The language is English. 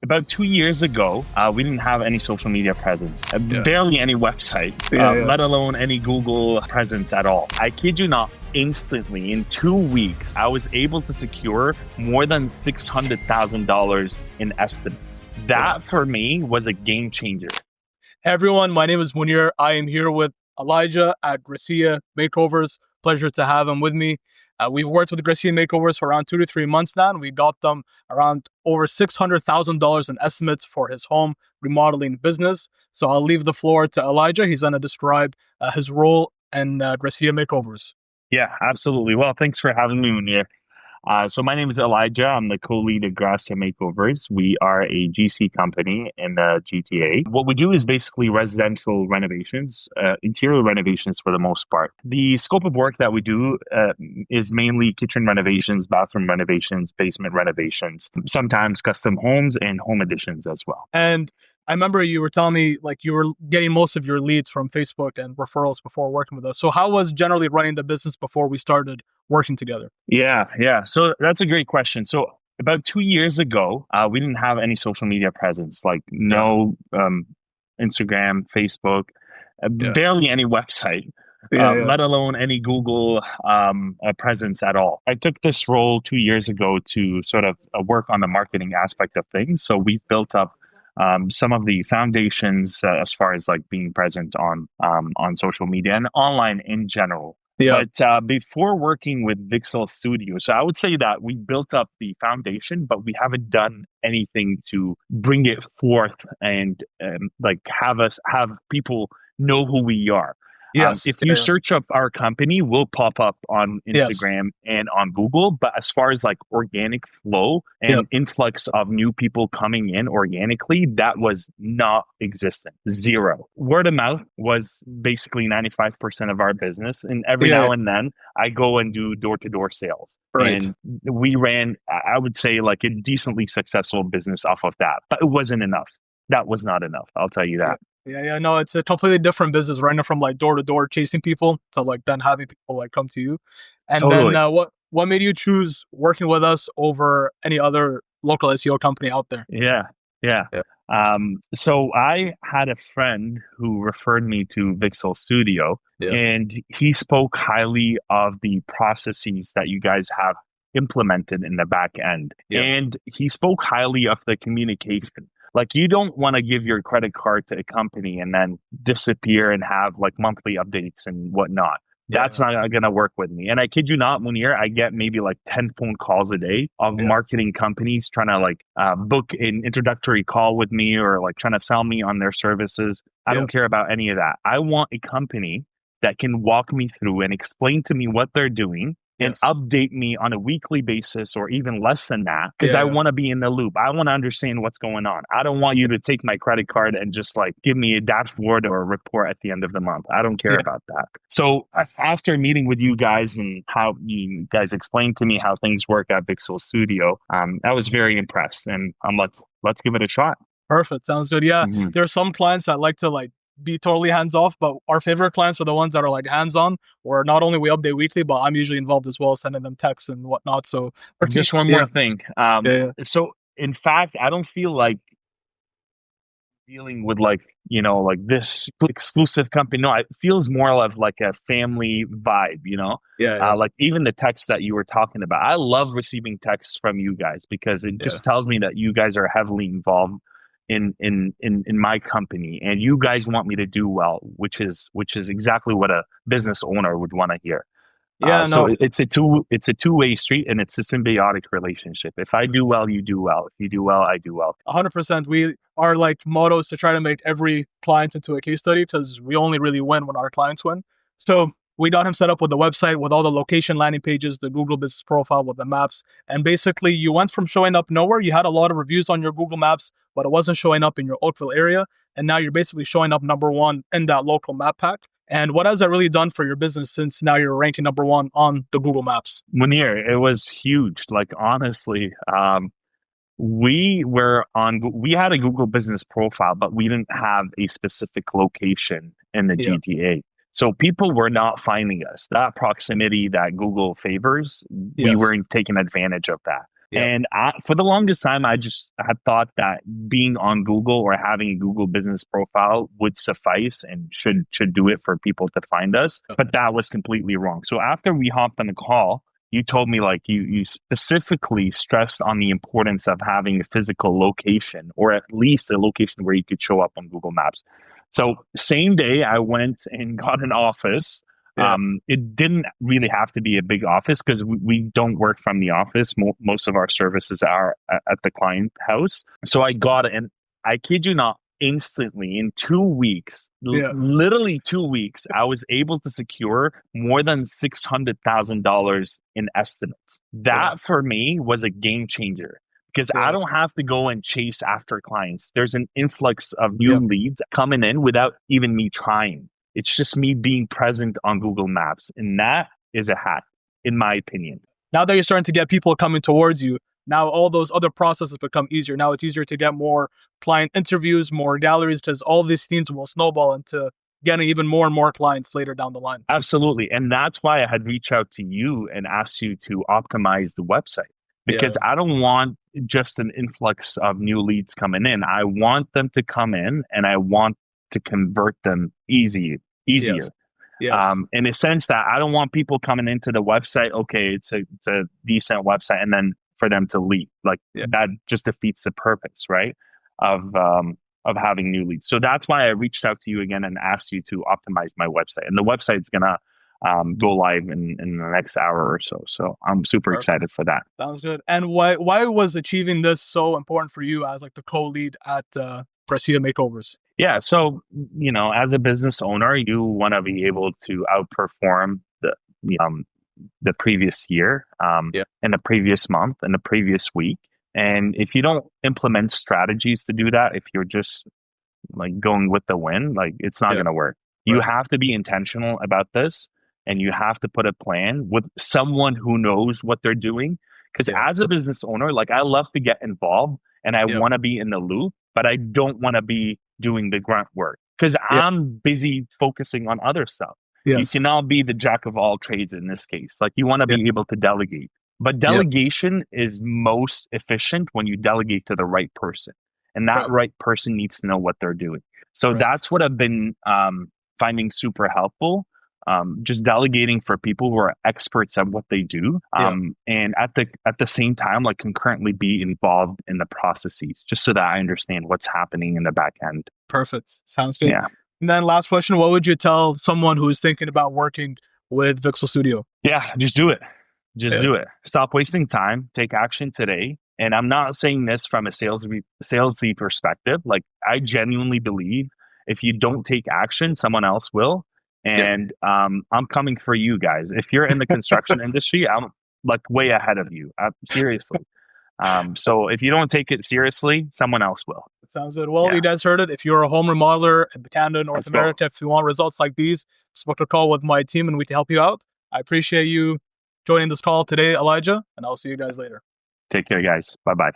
About 2 years ago, we didn't have any social media presence, barely any website, let alone any Google presence at all. I kid you not, instantly, in 2 weeks, I was able to secure more than $600,000 in estimates. That, for me, was a game changer. Hey everyone, my name is Munir. I am here with Elijah at Gracia Makeovers. Pleasure to have him with me. We've worked with Gracia Makeovers for around 2 to 3 months now, and we got them around over $600,000 in estimates for his home remodeling business. So I'll leave the floor to Elijah. He's going to describe his role in Gracia Makeovers. Yeah, absolutely. Well, thanks for having me, Munir. So my name is Elijah. I'm the co-lead at Gracia Makeovers. We are a GC company in the GTA. What we do is basically residential renovations, interior renovations for the most part. The scope of work that we do is mainly kitchen renovations, bathroom renovations, basement renovations, sometimes custom homes and home additions as well. And I remember you were telling me like you were getting most of your leads from Facebook and referrals before working with us. So how was generally running the business before we started working together? Yeah. So that's a great question. So about 2 years ago, we didn't have any social media presence, like no Instagram, Facebook, barely any website. Let alone any Google presence at all. I took this role 2 years ago to sort of work on the marketing aspect of things. So we've built up some of the foundations as far as like being present on social media and online in general. But before working with VixelStudio, so I would say that we built up the foundation, but we haven't done anything to bring it forth and like have people know who we are. If you search up our company, we'll pop up on Instagram and on Google. But as far as like organic flow and influx of new people coming in organically, that was not existent. Zero. Word of mouth was basically 95% of our business. And every now and then I go and do door-to-door sales. And we ran, I would say, like a decently successful business off of that. But it wasn't enough. That was not enough. I'll tell you that. No, it's a completely different business, running from like door to door chasing people to like then having people like come to you. And then what made you choose working with us over any other local SEO company out there? So I had a friend who referred me to VixelStudio, and he spoke highly of the processes that you guys have implemented in the back end. And he spoke highly of the communication. Like, you don't want to give your credit card to a company and then disappear and have like monthly updates and whatnot. That's not going to work with me. And I kid you not, Munir, I get maybe like 10 phone calls a day of marketing companies trying to like book an introductory call with me or like trying to sell me on their services. I don't care about any of that. I want a company that can walk me through and explain to me what they're doing and update me on a weekly basis or even less than that, because I want to be in the loop. I want to understand what's going on. I don't want you to take my credit card and just like give me a dashboard or a report at the end of the month. I don't care about that. So after meeting with you guys and how you guys explained to me how things work at VixelStudio, I was very impressed, and I'm like, let's give it a shot. Perfect. Sounds good. There are some clients that like to like be totally hands off, but our favorite clients are the ones that are like hands on, where not only we update weekly, but I'm usually involved as well, sending them texts and whatnot. So just one more thing. So in fact, I don't feel like dealing with like, like this exclusive company. No, it feels more of like a family vibe, like even the text that you were talking about. I love receiving texts from you guys because it just tells me that you guys are heavily involved in my company, and you guys want me to do well, which is exactly what a business owner would want to hear. So it's a two-way street, and it's a symbiotic relationship. If I do well, you do well. If you do well, I do well. 100%. We are like mottos to try to make every client into a case study, because we only really win when our clients win. So we got him set up with the website, with all the location landing pages, the Google business profile with the maps. And basically you went from showing up nowhere. You had a lot of reviews on your Google Maps, but it wasn't showing up in your Oakville area. And now you're basically showing up number one in that local map pack. And what has that really done for your business since now you're ranking number one on the Google Maps? Munir, it was huge. Like, honestly, we had a Google business profile, but we didn't have a specific location in the GTA. So people were not finding us. That proximity that Google favors, we weren't taking advantage of that. And for the longest time, I just had thought that being on Google or having a Google business profile would suffice and should do it for people to find us. But that was completely wrong. So after we hopped on the call, you told me like you specifically stressed on the importance of having a physical location, or at least a location where you could show up on Google Maps. So same day, I went and got an office. It didn't really have to be a big office because we don't work from the office. Most of our services are at the client house. So I got it, and I kid you not, instantly in 2 weeks, literally 2 weeks, I was able to secure more than $600,000 in estimates. That for me was a game changer. Because I don't have to go and chase after clients. There's an influx of new leads coming in without even me trying. It's just me being present on Google Maps. And that is a hack, in my opinion. Now that you're starting to get people coming towards you, now all those other processes become easier. Now it's easier to get more client interviews, more galleries, because all these things will snowball into getting even more and more clients later down the line. Absolutely. And that's why I had reached out to you and asked you to optimize the website. Because I don't want just an influx of new leads coming in. I want them to come in and I want to convert them easier. In a sense that I don't want people coming into the website, okay, it's a decent website, and then for them to leave. Like that just defeats the purpose, right? Of having new leads. So that's why I reached out to you again and asked you to optimize my website. And the website's gonna go live in the next hour or so. So I'm super excited for that. Sounds good. And why was achieving this so important for you as like the co-lead at Gracia Makeovers? Yeah. So, as a business owner, you want to be able to outperform the previous year, and the previous month and the previous week. And if you don't implement strategies to do that, if you're just like going with the wind, like it's not going to work. You have to be intentional about this. And you have to put a plan with someone who knows what they're doing. Because as a business owner, like I love to get involved and I want to be in the loop, but I don't want to be doing the grunt work because I'm busy focusing on other stuff. You cannot be the jack of all trades in this case. Like you want to be able to delegate. But delegation is most efficient when you delegate to the right person. And that right person needs to know what they're doing. So that's what I've been finding super helpful. Just delegating for people who are experts at what they do, and at the same time, like concurrently be involved in the processes, just so that I understand what's happening in the back end. Perfect. Sounds good. Yeah. And then last question: what would you tell someone who is thinking about working with VixelStudio? Yeah, just do it. Just do it. Stop wasting time. Take action today. And I'm not saying this from a salesy perspective. Like I genuinely believe if you don't take action, someone else will. And I'm coming for you guys. If you're in the construction industry, I'm like way ahead of you. Seriously. So if you don't take it seriously, someone else will. It sounds good. Well, you guys heard it. If you're a home remodeler in Canada, North America, if you want results like these, just book a call with my team and we can help you out. I appreciate you joining this call today, Elijah, and I'll see you guys later. Take care, guys. Bye-bye.